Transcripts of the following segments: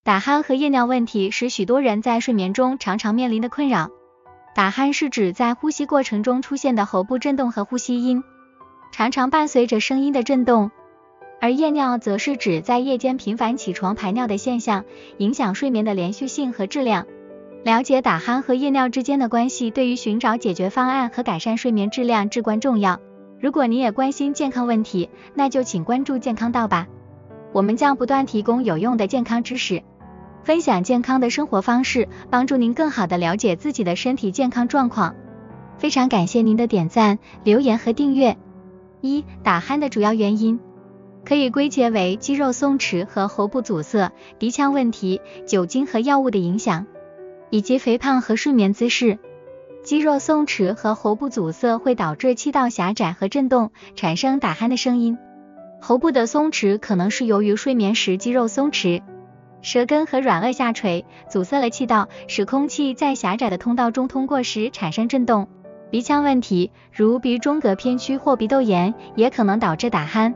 打鼾和夜尿问题是许多人在睡眠中常常面临的困扰。打鼾是指在呼吸过程中出现的喉部震动和呼吸音，常常伴随着声音的震动。而夜尿则是指在夜间频繁起床排尿的现象，影响睡眠的连续性和质量。了解打鼾和夜尿之间的关系，对于寻找解决方案和改善睡眠质量至关重要。如果你也关心健康问题，那就请关注健康道吧。我们将不断提供有用的健康知识，分享健康的生活方式，帮助您更好地了解自己的身体健康状况。非常感谢您的点赞、留言和订阅。1. 打鼾的主要原因可以归结为肌肉松弛和喉部阻塞、鼻腔问题、酒精和药物的影响，以及肥胖和睡眠姿势。肌肉松弛和喉部阻塞会导致气道狭窄和震动，产生打鼾的声音。喉部的松弛可能是由于睡眠时肌肉松弛，舌根和软腭下垂，阻塞了气道，使空气在狭窄的通道中通过时产生震动。鼻腔问题，如鼻中隔偏曲或鼻窦炎，也可能导致打鼾。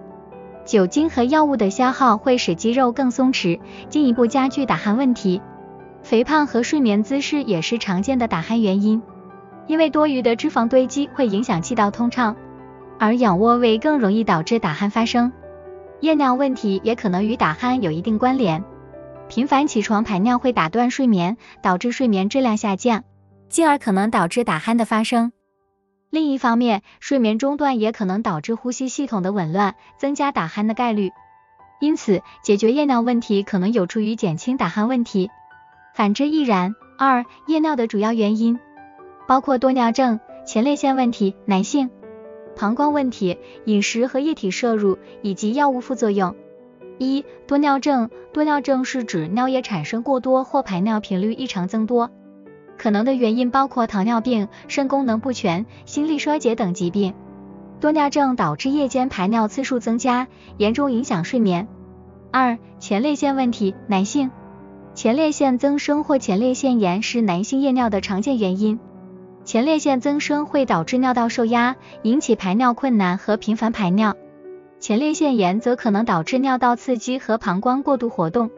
酒精和药物的消耗会使肌肉更松弛，进一步加剧打鼾问题。肥胖和睡眠姿势也是常见的打鼾原因，因为多余的脂肪堆积会影响气道通畅，而仰卧位更容易导致打鼾发生。夜尿问题也可能与打鼾有一定关联。频繁起床排尿会打断睡眠，导致睡眠质量下降，进而可能导致打鼾的发生。另一方面，睡眠中断也可能导致呼吸系统的紊乱，增加打鼾的概率。因此，解决夜尿问题可能有助于减轻打鼾问题，反之亦然。2. 夜尿的主要原因包括多尿症、前列腺问题男性、膀胱问题、饮食和液体摄入以及药物副作用。1. 多尿症。多尿症是指尿液产生过多或排尿频率异常增多，可能的原因包括糖尿病、肾功能不全、心力衰竭等疾病。多尿症导致夜间排尿次数增加，严重影响睡眠。2. 前列腺问题男性。前列腺增生或前列腺炎是男性夜尿的常见原因。前列腺增生会导致尿道受压，引起排尿困难和频繁排尿。前列腺炎则可能导致尿道刺激和膀胱过度活动。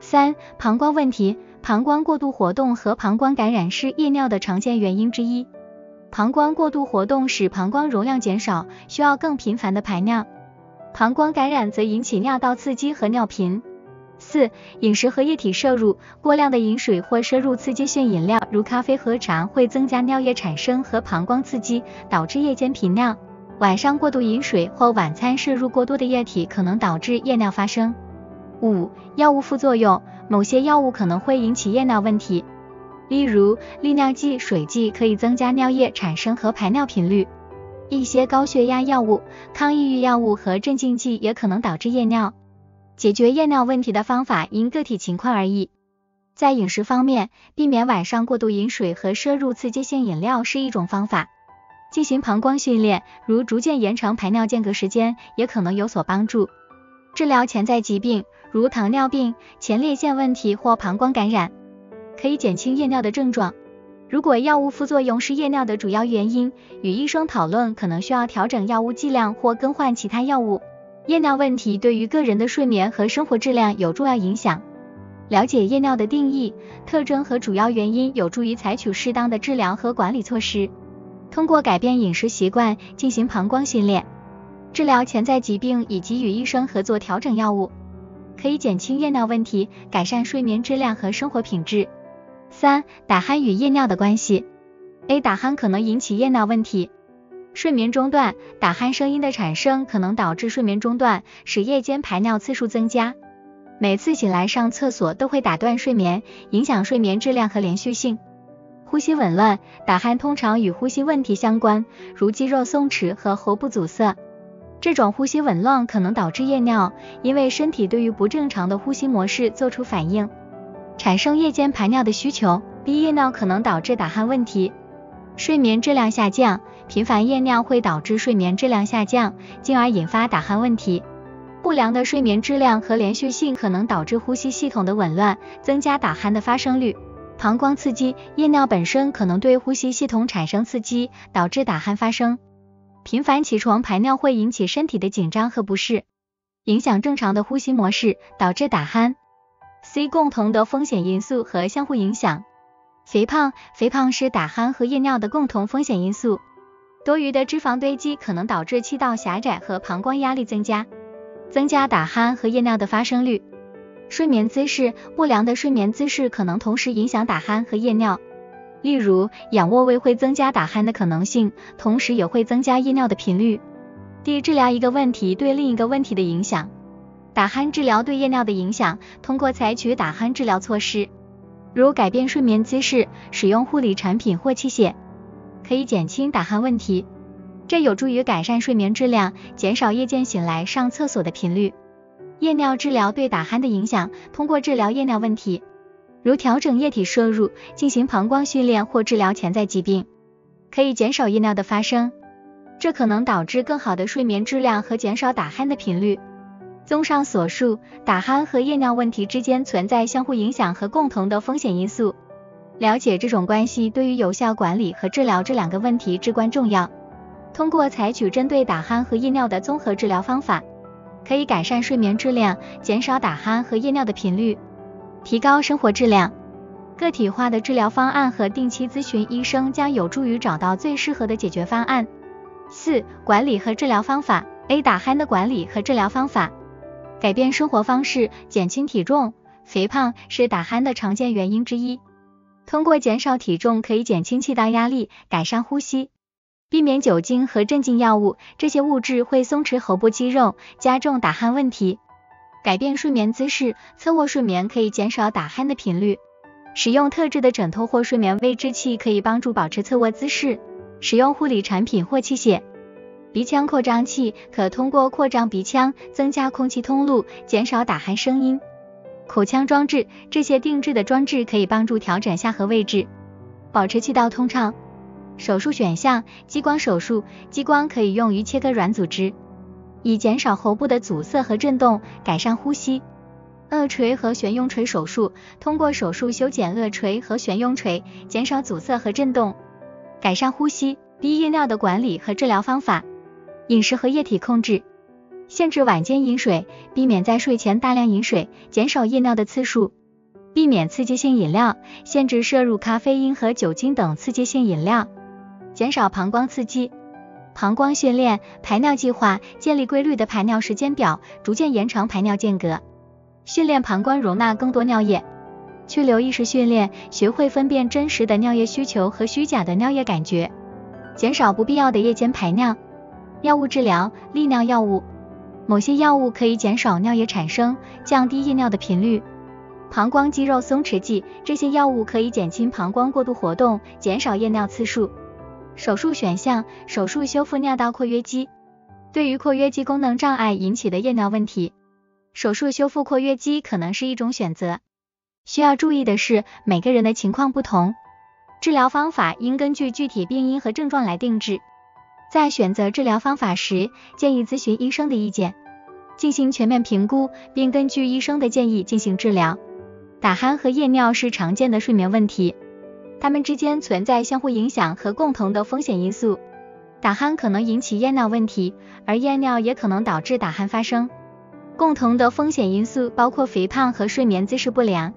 3. 膀胱问题。膀胱过度活动和膀胱感染是夜尿的常见原因之一。膀胱过度活动使膀胱容量减少，需要更频繁的排尿。膀胱感染则引起尿道刺激和尿频。4. 饮食和液体摄入。过量的饮水或摄入刺激性饮料，如咖啡和茶，会增加尿液产生和膀胱刺激，导致夜间频尿。晚上过度饮水或晚餐摄入过多的液体，可能导致夜尿发生。5. 药物副作用。某些药物可能会引起夜尿问题，例如利尿剂、水剂可以增加尿液产生和排尿频率。一些高血压药物、抗抑郁药物和镇静剂也可能导致夜尿。解决夜尿问题的方法因个体情况而异。在饮食方面，避免晚上过度饮水和摄入刺激性饮料是一种方法。进行膀胱训练，如逐渐延长排尿间隔时间，也可能有所帮助。治疗潜在疾病，如糖尿病、前列腺问题或膀胱感染，可以减轻夜尿的症状。如果药物副作用是夜尿的主要原因，与医生讨论可能需要调整药物剂量或更换其他药物。夜尿问题对于个人的睡眠和生活质量有重要影响。了解夜尿的定义、特征和主要原因，有助于采取适当的治疗和管理措施。通过改变饮食习惯，进行膀胱训练，治疗潜在疾病以及与医生合作调整药物，可以减轻夜尿问题，改善睡眠质量和生活品质。3. 打鼾与夜尿的关系。A. 打鼾可能引起夜尿问题。睡眠中断，打鼾声音的产生可能导致睡眠中断，使夜间排尿次数增加。每次醒来上厕所都会打断睡眠，影响睡眠质量和连续性。呼吸紊乱，打鼾通常与呼吸问题相关，如肌肉松弛和喉部阻塞。这种呼吸紊乱可能导致夜尿，因为身体对于不正常的呼吸模式做出反应，产生夜间排尿的需求。B. 夜尿可能导致打鼾问题。睡眠质量下降，频繁夜尿会导致睡眠质量下降，进而引发打鼾问题。不良的睡眠质量和连续性可能导致呼吸系统的紊乱，增加打鼾的发生率。膀胱刺激，夜尿本身可能对呼吸系统产生刺激，导致打鼾发生。频繁起床排尿会引起身体的紧张和不适，影响正常的呼吸模式，导致打鼾。C. 共同的风险因素和相互影响。肥胖是打鼾和夜尿的共同风险因素。多余的脂肪堆积可能导致气道狭窄和膀胱压力增加打鼾和夜尿的发生率。睡眠姿势不良的睡眠姿势可能同时影响打鼾和夜尿，例如仰卧位会增加打鼾的可能性，同时也会增加夜尿的频率。D. 治疗一个问题对另一个问题的影响。打鼾治疗对夜尿的影响，通过采取打鼾治疗措施，如改变睡眠姿势、使用护理产品或器械，可以减轻打鼾问题，这有助于改善睡眠质量，减少夜间醒来上厕所的频率。夜尿治疗对打鼾的影响，通过治疗夜尿问题，如调整液体摄入、进行膀胱训练或治疗潜在疾病，可以减少夜尿的发生，这可能导致更好的睡眠质量和减少打鼾的频率。综上所述，打鼾和夜尿问题之间存在相互影响和共同的风险因素。了解这种关系对于有效管理和治疗这两个问题至关重要。通过采取针对打鼾和夜尿的综合治疗方法，可以改善睡眠质量，减少打鼾和夜尿的频率，提高生活质量。个体化的治疗方案和定期咨询医生将有助于找到最适合的解决方案。4. 管理和治疗方法。A. 打鼾的管理和治疗方法。改变生活方式，减轻体重。肥胖是打鼾的常见原因之一。通过减少体重可以减轻气道压力，改善呼吸。避免酒精和镇静药物，这些物质会松弛喉部肌肉，加重打鼾问题。改变睡眠姿势，侧卧睡眠可以减少打鼾的频率。使用特制的枕头或睡眠微支器可以帮助保持侧卧姿势。使用护理产品或器械。鼻腔扩张器可通过扩张鼻腔，增加空气通路，减少打鼾声音。口腔装置，这些定制的装置可以帮助调整下颌位置，保持气道通畅。手术选项，激光手术，激光可以用于切割软组织，以减少喉部的阻塞和震动，改善呼吸。颚锤和悬雍垂手术，通过手术修剪颚锤和悬雍垂，减少阻塞和震动，改善呼吸。低夜尿的管理和治疗方法。饮食和液体控制，限制晚间饮水，避免在睡前大量饮水，减少夜尿的次数。避免刺激性饮料，限制摄入咖啡因和酒精等刺激性饮料，减少膀胱刺激。膀胱训练，排尿计划，建立规律的排尿时间表，逐渐延长排尿间隔，训练膀胱容纳更多尿液。去留意识训练，学会分辨真实的尿液需求和虚假的尿液感觉，减少不必要的夜间排尿。药物治疗，利尿药物，某些药物可以减少尿液产生，降低夜尿的频率。膀胱肌肉松弛剂，这些药物可以减轻膀胱过度活动，减少夜尿次数。手术选项，手术修复尿道括约肌。对于括约肌功能障碍引起的夜尿问题，手术修复括约肌可能是一种选择。需要注意的是，每个人的情况不同，治疗方法应根据具体病因和症状来定制。在选择治疗方法时，建议咨询医生的意见，进行全面评估，并根据医生的建议进行治疗。打鼾和夜尿是常见的睡眠问题，它们之间存在相互影响和共同的风险因素。打鼾可能引起夜尿问题，而夜尿也可能导致打鼾发生。共同的风险因素包括肥胖和睡眠姿势不良。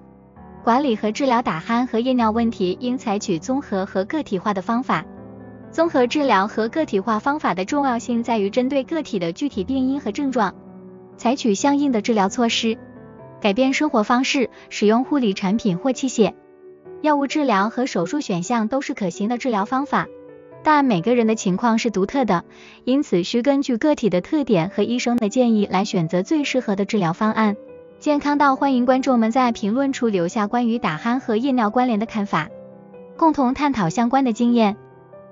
管理和治疗打鼾和夜尿问题应采取综合和个体化的方法。综合治疗和个体化方法的重要性在于针对个体的具体病因和症状，采取相应的治疗措施。改变生活方式，使用护理产品或器械。药物治疗和手术选项都是可行的治疗方法，但每个人的情况是独特的，因此需根据个体的特点和医生的建议来选择最适合的治疗方案。健康到欢迎观众们在评论处留下关于打鼾和夜尿关联的看法，共同探讨相关的经验。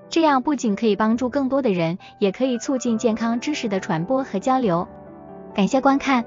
这样不仅可以帮助更多的人，也可以促进健康知识的传播和交流。感谢观看。